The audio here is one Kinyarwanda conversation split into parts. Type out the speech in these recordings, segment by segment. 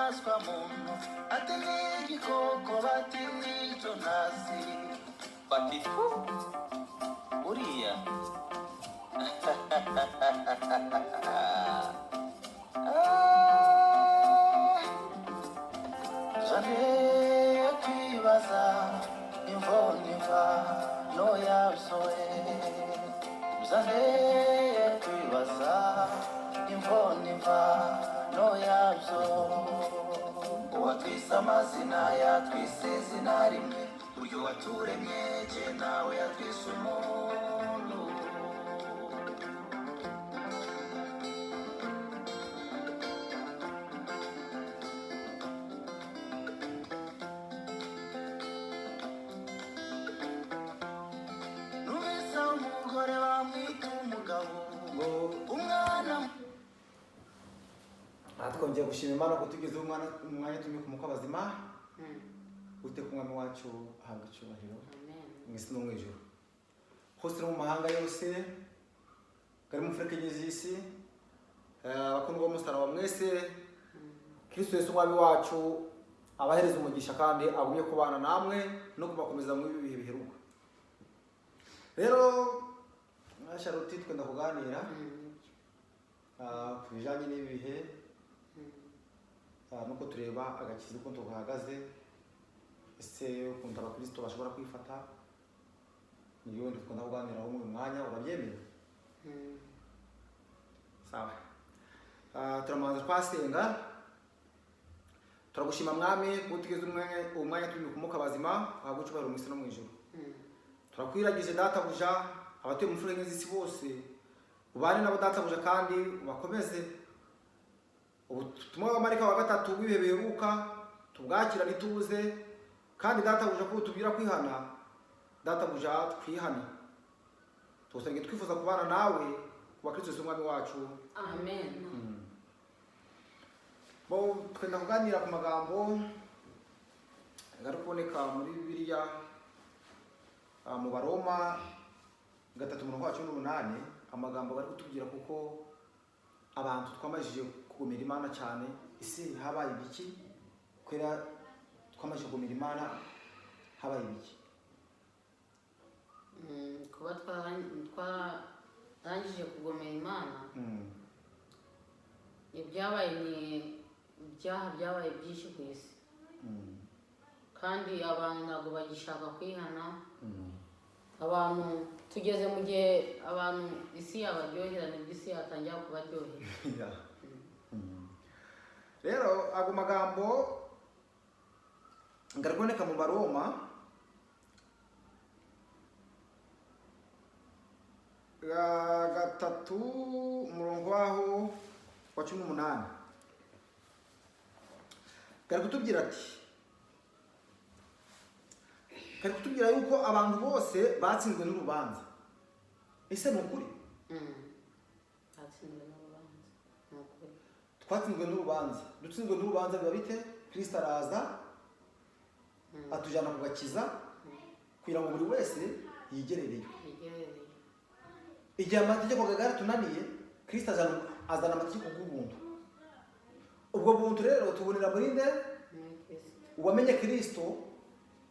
inyamaswa muntu ati n'igikoko bati n'icyo ntazi bati uriya jane kwibaza imvoniva no yasoe jane kwibaza imvoniva no yazo uwatwise amazina yatwise izina rimwe uyu waturemye je nawe yatwise umuntu numisa umugore bamwita umugabo umwana twongeye gushima Imana ko tugezeho umwanya tumwe ku mukabazima ute ku mwami wacu ahabwa icyubahiro mu isi no mu ijuru hose no mu mahanga yose gari mu Afurika y'isi abakundwa b'umusaraba mwese Kristo Yesu umwami wacu abahereza umugisha kandi agumye kubana namwe no kubakomeza mu bihe biheruka. Rero Charlotte twenda kuganira ku bijanye n'ibihe nuko tureba agakiza ukuntu gahagaze ese ukuntu abakristo bashobora kwifata niyo wenda twenda kuganiraho mu mwanya urabyemera. Sawa. Turamanza twasenga turagushima mwami utugeze umwanya turi ku mukabazima agucubara mu isi no mu ijuru. Turakwiragije data buja abatuye mu Afurika y'isi bose ubane nabo data buja kandi ubakomeze ubutumwa bw'amarika wa gatatu w'ibihe biheruka tubwakira nituze kandi data buja ko tubwira kwihana data buja twihane tusenge twifuza kubana nawe kuba Kristo Yesu umwami wacu amen. Bo twenda kuganira ku magambo ngari kuboneka muri Bibiliya mu Baroma 3:18 amagambo bari kutubwira kuko abantu twamajije kugomera Imana cyane ese habaye ibiki kwera twamajije kugomera Imana habaye ibiki kuba twarangije kugomera Imana ibyabaye ni ibyaha byabaye byinshi ku isi kandi abantu ntabwo bagishaka kwihana. Abantu tugeze mu gihe abantu isi yabaryohera nibwo isi yatangira kubaryohera. Rero ago magambo ngariboneka mu Baroma gatatu umurongo waho wa 18 kari kutubwira ati kari kutubwira yuko abantu bose batsinzwe n'urubanza. Ese ni ukuri? Batsinzwe n'urubanza. Ni ukuri. Twatsinzwe n'urubanza. Dutsinzwe n'urubanza biba bite? Kristo araza atujana kugakiza kugira ngo buri wese yigerereye. Igihe amategeko gagara tunaniye Kristo azana amategeko y'ubuntu. Ubwo buntu rero tubonera muri nde? Uwamenye Kristo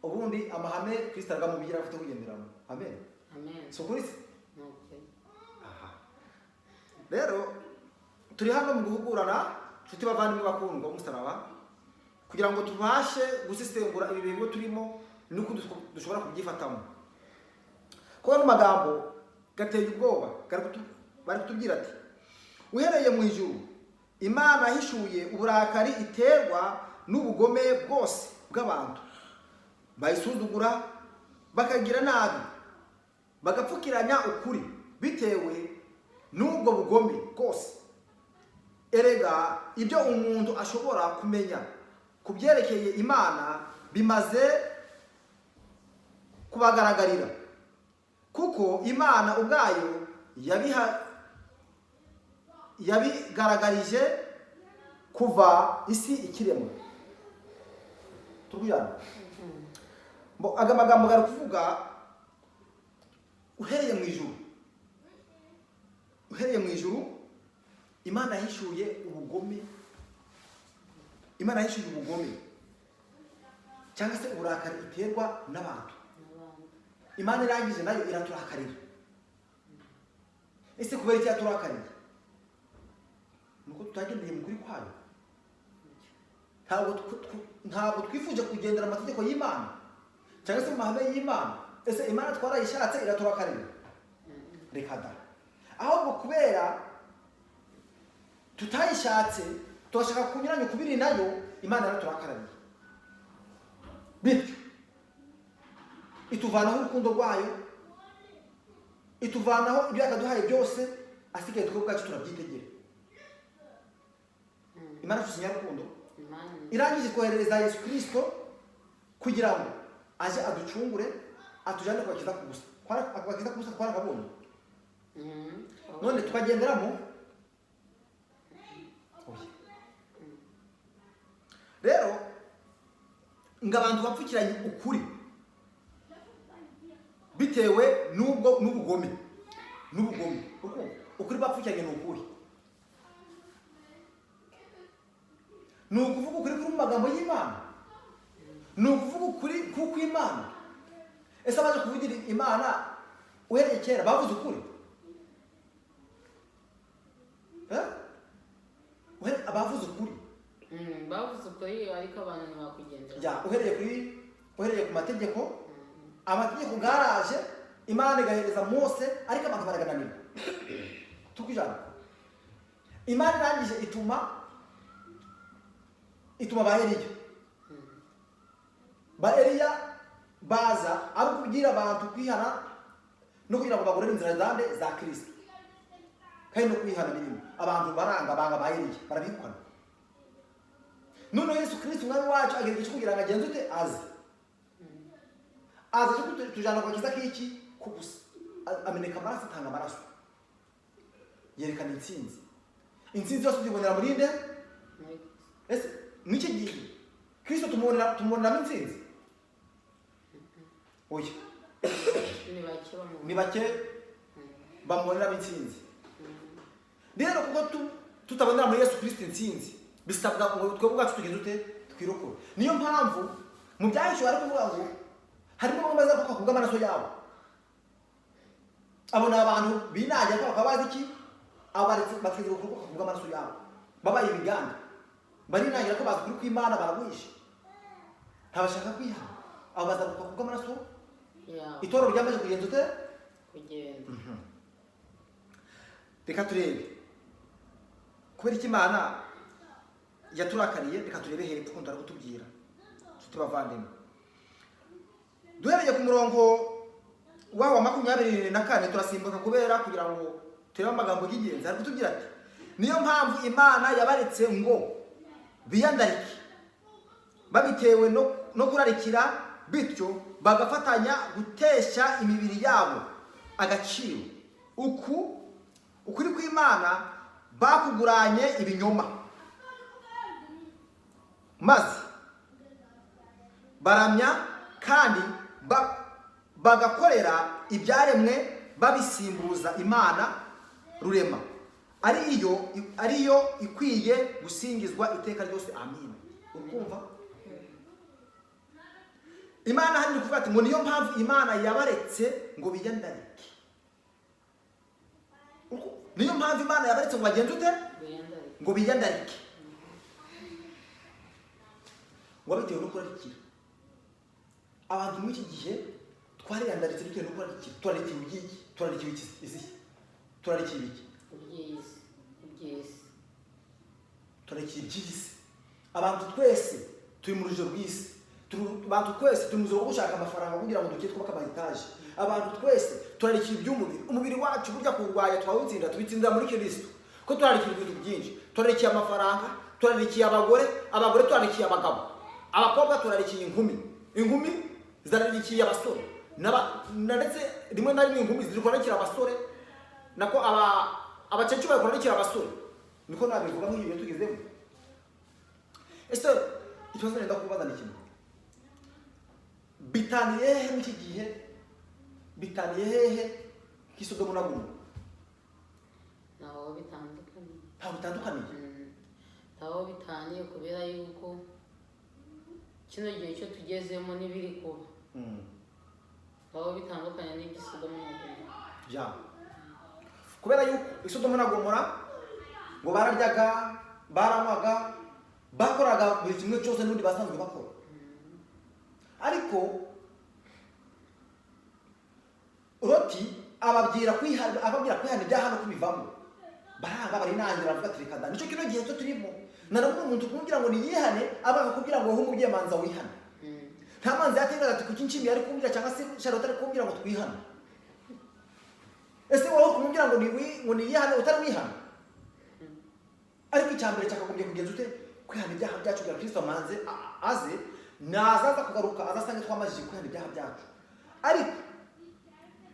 ubundi amahame Kristo aragamubwira afite kugenderamo. Amen. Amen. So kuri Okay. Aha. Rero turi hano mu guhugurana tuti bavandimwe bakundwa umusaraba kugira ngo tubashe gusesengura ibi bintu turimo nuko dushobora kubyifatamo. Ko no magambo gateye ubwoba bari kutubwira ati uhereye mu ijuru Imana hishuye uburakari iterwa n'ubugome bwose bw'abantu bayisuzugura bakagira nabi bagapfukiranya ukuri bitewe n'ubwo bugome bwose. Erega ibyo umuntu ashobora kumenya kubyerekeye Imana bimaze kubagaragarira kuko Imana ubwayo yabigaragarije kuva isi ikiremwa. Turuyana Bo agamagambo gari kuvuga uhereye mu ijuru Imana yahishuye ubugome imana yishyuye ubugome cyangwa se uburakari iterwa n'abantu. Imana irangije nayo iraturakarira. Ese kubera iki yaturakarira? Nuko tutagendeye mu kuri kwayo. Ntabwo twifuje kugendera amategeko y'Imana cyangwa se mu mahame y'Imana. Ese Imana twarayishatse iraturakarira? Reka da. Ahubwo kubera tutayishatse tugashaka kunyuranya kubiri nayo, Imana yaraturakarira. Bityo ituvanaho urukundo rwayo, ituvanaho ibyo yakaduhaye byose, asigaye twebwe ubwacu turabyitegera. Imana tusinya rukundo, irangije koherereza Yesu Kristo kugira ngo aje aducungure, atujane kubakiza ku gusa. Kubakiza ku gusa twarakabonye. None tukagenderamo. Rero ngabantu bapfukiranye ukuri bitewe n'ubugome. Ukuri bapfukiranye ni ukuri. Ni ukuvuga ukuri kuri mu magambo y'Imana. Ni ukuvuga ukuri kuko Imana. Ese abaje kuvugira Imana uhereye kera bavuze ukuri? Abavuze ukuri. Bavuze ukuri ariko abantu ntibakugendera. Ya, uhereye ku mategeko. Amategeko garaje, Imana igahereza Mose ariko abantu baragananira. Tukujana. Imana irangije ituma ba Eliya. Ba Eliya baza ari kugira abantu kwihana no kugira ngo bagorere inzira zande za Kristo. Kandi no kwihana birimo. Abantu banga ba Eliya barabikwana. None Yesu Kristo umwami wacu ageregeje kugira ngo agenze ute aze. Aza tujana kwa kiza kiki kugusa. Ameneka amaraso, atanga amaraso. Yerekana intsinzi. Intsinzi yose tubonera muri nde? Ese n'iki gihe Kristo tumubonera intsinzi? Oya. Ni bake bamubonera intsinzi. Rero kuko tutabonera muri Yesu Kristo intsinzi, bisabwa ngo twebwe ubwacu tugeze ute twirokore. Niyo mpamvu mu byahishuwe ari kuvuga ngo harimo bamwe baza kuvuga amaraso yabo. Abona abantu binajya ko bakabaza iki? Abaretse bakize kuvuga amaraso yabo. Babaye ibiganda. Barinagira ko bazi kuri kw'Imana baragwisha. Ntabashaka kwihana. Abaza kuvuga amaraso yabo. Itoro ryamaze kugenza ute? Kugenda. Reka turebe. Kubera iki Imana yaturakariye, reka turebe hepfo kundi arakutubwira. Tutubavandemo. Duhereye ku murongo wa 24 turasimbuka kubera kugira ngo turebe amagambo y'ingenzi. Ari kutubwira ati niyo mpamvu Imana yabaretse ngo biyandarike babitewe no kurarikira, bityo bagafatanya gutesha imibiri yabo agaciro. Ukuri kw'Imana bakuguranye ibinyoma, maze baramya kandi bagakorera ibyaremwe babisimbuza Imana rurema, ariyo ikwiye gusingizwa iteka ryose. Amin. Ukumva? Imana handi kuvuga ati ngo niyo mpamvu Imana yabaretse ngo biyandarike. Niyo mpamvu Imana yabaretse ngo bagenze ute? Ngo biyandarike. Ngo bitewe no kurarikira. Abantu muri iki gihe twariyandaritse bitewe no kurarikira. Turarikiwe iki? Turarikiwe iki? Turarikiwe iki? Turarikiwe iby'isi. Abantu twese turi mu rujyo rw'isi. Abantu twese turi mu rujyo rwo gushaka amafaranga kugira ngo dukitwe bakaba etaje. Abantu twese turarikiwe iby'umubiri. Umubiri wacu burya kurwanya twawutsinda, tubitsindira muri Kristo. Ko turarikiwe ibintu byinshi. Turarikiye amafaranga, turarikiye abagore turarikiye abagabo. Abakobwa turarikiye inkumi zararikiye abasore. Ndetse rimwe na rimwe inkumi zirikorikira abasore, nako abacecuru bakorikira abasore. Niko nabivuga nk'iyo tugezemo. Ese ikibazo nenda kubaza ni kimwe. Bitaniye hehe n'iki gihe? Bitaniye hehe k'isodomu na Gomora? Naho bitandukanye. Ntaho bitandukanye. aho bitaniye kubera yuko kino gihe cyo tugezemo n'ibiri kuba aho bitandukanye n'iby'Isodomu na Gomora. Kubera yuko Isodomu na Gomora ngo bararyaga, baranywaga, bakoraga buri kimwe cyose n'undi basanzwe bakora. Ariko Loti ababwira kwihana ibyaha no kubivamo. Baranga barinangira bavuga ati reka da nicyo kino gihe cyo turimo. Naravuga umuntu kumbwira ngo niyihane abaga kubwira ngo humubye manza wihana. Nta manzi yatengaga ati kuki nshimi ari kumbwira cyangwa se Charlotte ari kumbwira ngo twihana. Ese wowe kumbwira ngo niyihane utari wihana. Ariko icyambere cyakagombye kugenza ute kwihana ibyaha byacu bya Kristo manze aze nazaza kugaruka azasanga twamajije kwihana ibyaha byacu. Ariko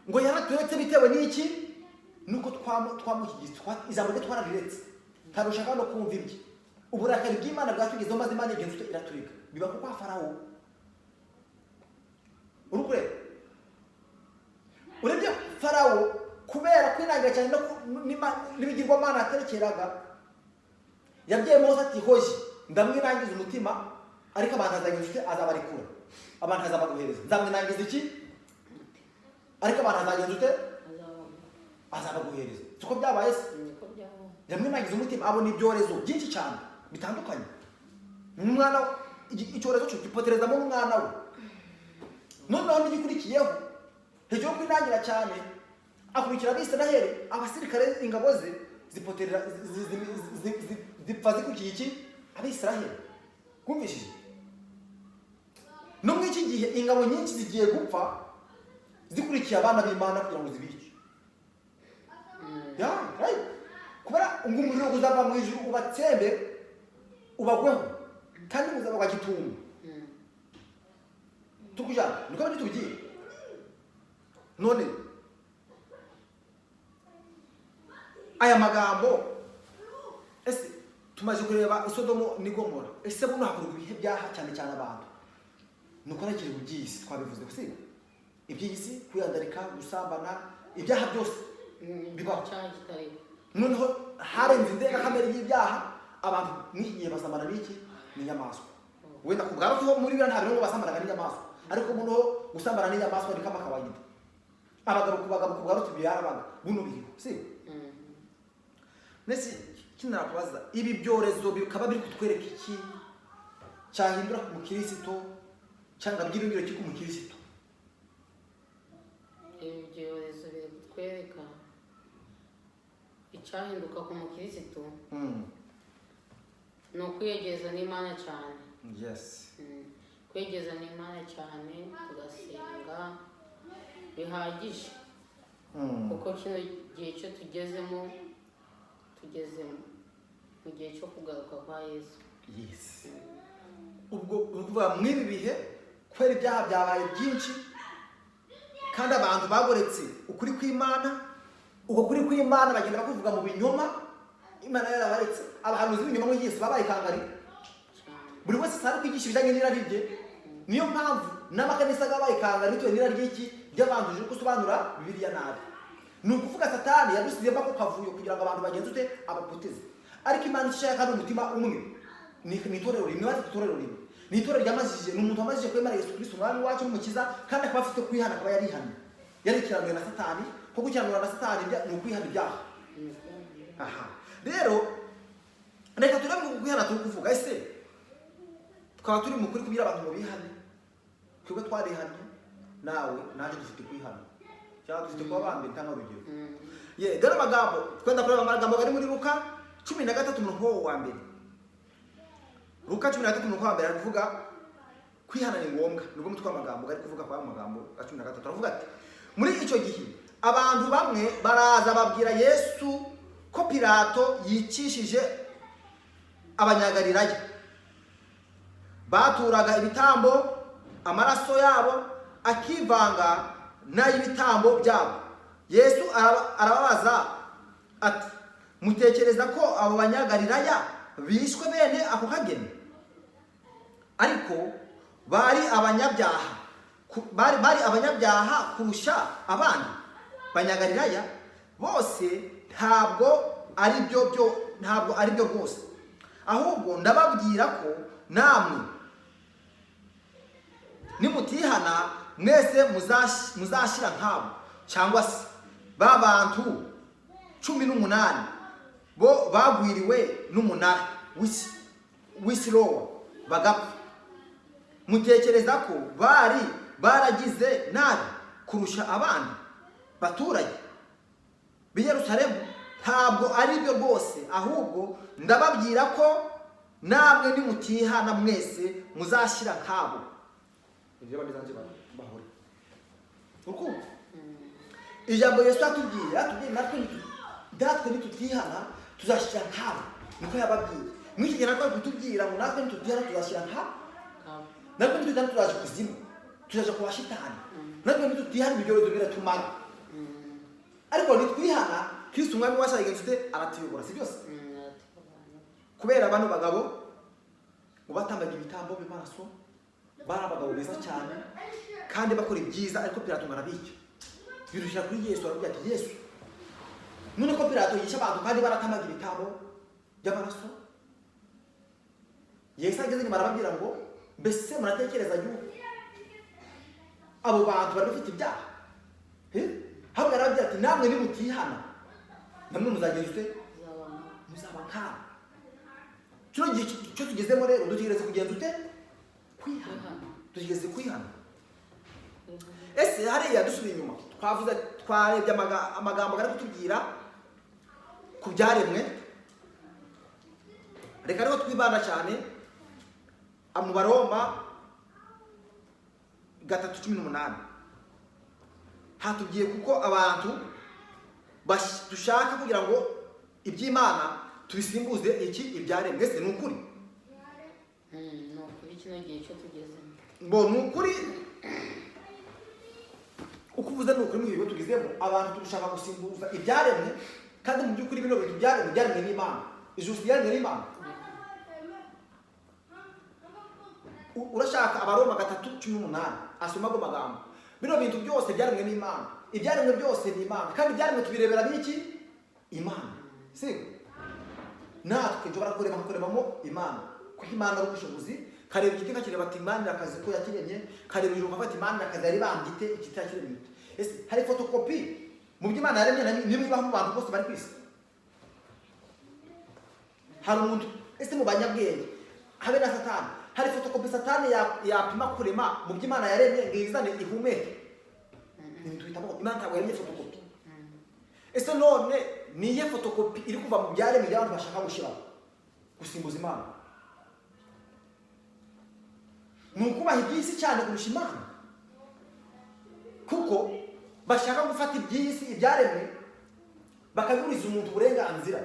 ngo yaraturetse bitewe n'iki nuko twamushyigikiye ijambo rye twarariretse ntarushaka no kumva ibye. Uburakari bw'Imana bwatugezeho maze Imana igenza ute iraturika. Biba kuko Farawo urebye Farawo kubera kwinangira cyane n'ibigirwamana aterekeraga yabwiye Mose ati hoje ndamwinangiza umutima ariko abantu azagenza ute azabarikura abantu azabaguhereza nzamwinangiza iki ariko abantu azagenza ute azabaguhereza. Siko byabaye se yamwinangiza umutima abona ibyorezo byinshi cyane bitandukanye. Umwana icyorezo cyo gipoterezamo umwana we. Noneho n'igikurikiyeho hejuru yo kwinangira cyane akurikira Abisiraheli abasirikare ingabo ze zipoterera zipfa zikurikiye iki Abisiraheli. Kumvishije no muri iki gihe ingabo nyinshi zigiye gupfa zikurikiye abana b'Imana kugira ngo zibice. Right? Kubera umuriro uzava mu ijuru ubatsembe ubagweho kandi muzaba bagitumba. Tukujana niko bari tugiye. None aya magambo ese tumaze kureba Isodomu ni Gomora. Ese buno hakorwa ibihe byaha cyane cyane abantu. Nuko nakiri ubyisi twabivuze gusiga. Ibyisi kuyandarika gusambana ibyaha byose bibaho cyane kitari. Noneho harenze indega kamere y'ibyaha abantu n'igihe basambana n'iki n'inyamaswa. Wenda kubwara cyo muri bira ntabwo basambana n'inyamaswa. Ariko muno gusambana n'inyamaswa ni kama kawaida. Abagabo kubwara tubiyara banga buno biriho si. Nese kinarakubaza ibi byorezo bikaba biri kutwereka iki cyahindura ku Kristo cyangwa byiringiro cy'uko mu Kristo. Ibyorezo biri kutwereka icyahinduka ku mukirisitu ni ukwiyegeza n'Imana cyane. Yes. Kwegeza n'Imana cyane tugasenga bihagije kuko kino gihe cyo tugezemo mu gihe cyo kugaruka kwa Yesu. Yes. Ubwo ukuvuga mw'ibi bihe kwera ibyaha byabaye byinshi kandi abantu bagoretse ukuri kw'Imana. Uko kuri kw'Imana bagenda bakuvuga mu binyoma. Imana yarabaretse abahanuzi b'ibinyoma muri Yesu babaye kangari. Buri wese sari kwigisha ibijyanye n'irari rye. Niyo mpamvu n'amakanisa gabaye kangari bitewe n'irari ry'iki by'abantu uje gusobanura Bibiliya nabi. Ni ukuvuga Satani yadusizemo ako kavuyo kugira ngo abantu bagenze ute abapoteze. Ariko Imana ishaka kandi umutima umwe. Ni itorero rimwe bati itorero rimwe. Ni itorero ryamazije n'umuntu amazije kwemera Yesu Kristo umwami wacu n'umukiza kandi akaba afite kwihana akaba yarihana. Yarikiranywe na Satani kuko kiranwa na Satani ni ukwihana ibyaha. Aha. Rero reka turebe ngo kwihana turi kuvuga ese twaba turi mu kuri kubira abantu mu bihane. Twebwe twarihanye nawe naje dufite kwihana. Cyangwa dufite kuba bambe ntanga urugero. Dore amagambo twenda kureba amagambo ari muri Luka 13 umurongo wa mbere. Luka 13 umurongo wa mbere ari kuvuga kwihana ni ngombwa. Nubwo mutwa amagambo ari kuvuga kwa amagambo 13 turavuga ati muri icyo gihe abantu bamwe baraza babwira Yesu ko Pilato yicishije abanyagalilaya. Baturaga ibitambo amaraso yabo akivanga n'ay'ibitambo byabo. Yesu arababaza ati mutekereza ko abo banyagalilaya bishwe bene ako kageni? Ariko bari abanyabyaha kurusha abandi. Banyagalilaya bose ntabwo ari byo rwose. ahubwo ndababwira ko namwe nimutihana mwese muzashira nkabo, cyangwa se ba bantu 18 bo bagwiriwe n'umunara w'Isilowa bagapfa. Mutekereza ko bari baragize nabi kurusha abandi baturage b'i Yerusalemu? Ntabwo ari byo rwose, ahubwo ndababwira ko namwe nimutihana mwese muzashira nkabo. Ibyo babizanje bahore. Urukundo. Ijambo Yesu atubwiye natwe nitutihana tuzashira nkabo. Niko yababwiye. Mwiki gihe natwe kutubwira ngo natwe nitutihana tuzashira nkabo. Natwe nitutihana tuzaje kuzimu. Tuzaje kwa shitani. Natwe nitutihana ibyo biratumara. Ariko nitwihana Kristo umwami wacu agenzude aratuyobora, si byose? Kubera abantu bagabo ngo batambaga ibitambo by'amaraso, bari abagabo beza cyane kandi bakora ibyiza, ariko Pilato ngarabica yirusha kuri Yesu, aravuga ati Yesu, none ko Pilato yisha abantu kandi baratambaga ibitambo by'amaraso? Yesu ageze nyuma arababwira ngo mbese muratekereza yuko abo bantu bari bafite ibyaha? Ahubwo arababwira ati namwe nimutihana namwe muzagenzwe muzaba nkabo. Kino gihe cyo tugezemo rero dutegereze kugenza ute? Kwihana. Tugeze kwihana. Ese hariya dusubiye inyuma twarebye amagambo ari kutubwira ku byaremwe. Reka rero twibanda cyane mu Baroma 3:18. Hatubwiye kuko abantu dushaka kugira ngo iby'Imana tubisimbuze ibyaremwe. Ese ni ukuri? Ni ukuri kino gihe cyo tugezemo. Ngo ni ukuri, uko uvuze ni ukuri mu gihe tugezemo. Abantu dushaka gusimbuza ibyaremwe, kandi mu by'ukuri bino bintu byaremwe n'Imana. Ijuru ryaremwe n'Imana. Urashaka Abaroma 3:18 asoma go magambo. Bino bintu byose byaremwe n'Imana. Ibyaremwe byose ni Imana, kandi ibyaremwe tubirebera biki? Imana. Siko? Natwe nje barakoremamo Imana. Kuko Imana ari ubushobozi, kareba igiti kakireba ati Imana akazi ko yakiremye, kareba ijuru bafata Imana akazi yari bandite ikitakiremye. Ese hari photocopy mu by'Imana yaremye nibibaho mu bantu bose bari kwisi? Hari umuntu ese mu banyabwenge habe na Satani, hari photocopy Satani yapima kurema mu by'Imana yaremye ngizane ihumeke? Ntitwitamo Imana ntabwo yaremye photocopy. Ese none niye photocopy iri kuva mu byaremwe by'abantu bashaka gushiraho gusimbuza Imana? Nukubaha iby'isi cyane kurusha Imana, kuko bashaka gufata iby'isi ibyaremwe bakaburiza umuntu uburenganzira.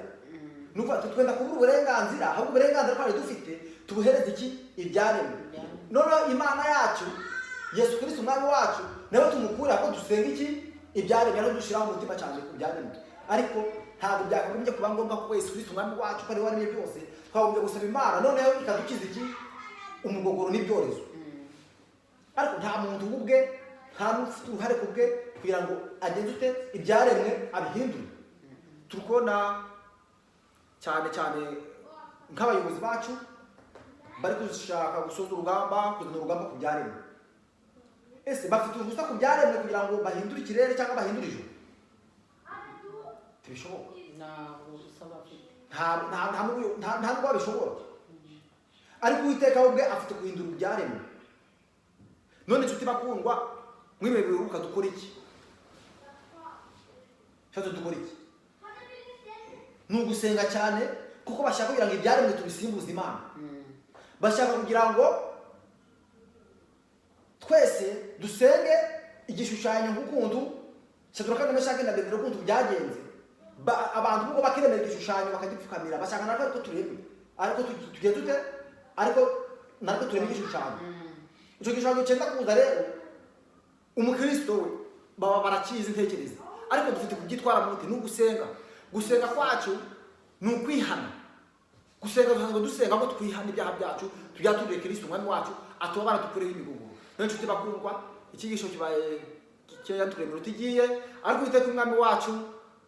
Nuko twenda kubura uburenganzira, ahubwo uburenganzira twari dufite tubuhereze ibyaremwe. None Imana yacu Yesu Kristo umwami wacu nawe tumukura ko dusenga ibyaremwe no dushiraho umutima cyane ku byaremwe. Ariko ntabwo byakagombye kuba ngombwa ko Yesu Kristo umwami wacu ko ari waremye byose twagombye gusaba Imana noneho ikadukiza umugogoro n'ibyorezo. Ariko nta muntu ubwe nta mufite uruhare kubwe kugira ngo agenze ute ibyaremwe abihindure. Turukona cyane nk'abayobozi bacu bari kushaka gusoza urugamba, kuzana urugamba ku byaremwe. Ese bafite uruhusa ku byaremwe kugira ngo bahindure ikirere cyangwa bahindure ijuru? Tibishoboka. Nta nubwo babishobora. Ariko Uwiteka ubwe afite guhindura ibyaremwe. None inshuti bakundwa, mwimebewe uruka dukora iki? Cyo dukora iki? Ni ugusenga cyane, kuko bashaka kugira ngo ibyaremwe tubisimbuze Imana. Bashaka kugira ngo twese dusenge igishushanyo nk'ukuntu Shadraka na Meshaki na Abednego ukuntu byagenze. Abantu ubwo bakiremera igishushanyo bakagipfukamira, bashaka natwe ko turebe. Ariko tugiye dute? Ariko natwe turebe igishushanyo. Icyo gishushanyo cyenda kuza rero umukristo we baba barakizi intekereza. Ariko dufite kubyitwara muti ni ugusenga. Gusenga kwacu ni ukwihana. Gusenga dusenga ngo twihana ibyaha byacu, tujyaturire Kristo umwami wacu atubara dukureho imigugu. None nshuti bakundwa, ikigisho kibaye cyeya turemera utigiye, ariko Uwiteka umwami wacu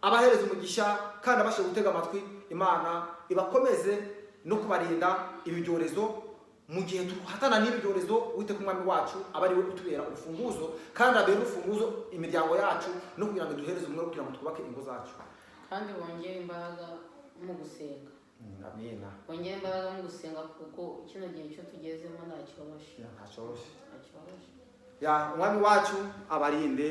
abahereza umugisha kandi abashe gutega amatwi. Imana ibakomeze no kubarinda ibyorezo mu gihe tuhatana n'ibyorezo. Uwiteka umwami wacu aba ari we utubera urufunguzo, kandi abera urufunguzo imiryango yacu, no kugira ngo duhereze umwe kugira ngo twubake ingo zacu. kandi bongere imbaraga mu gusenga. Amina. Bongere imbaraga mu gusenga kuko kino gihe cyo tugezemo nta cyoroshye. Umwami wacu abarinde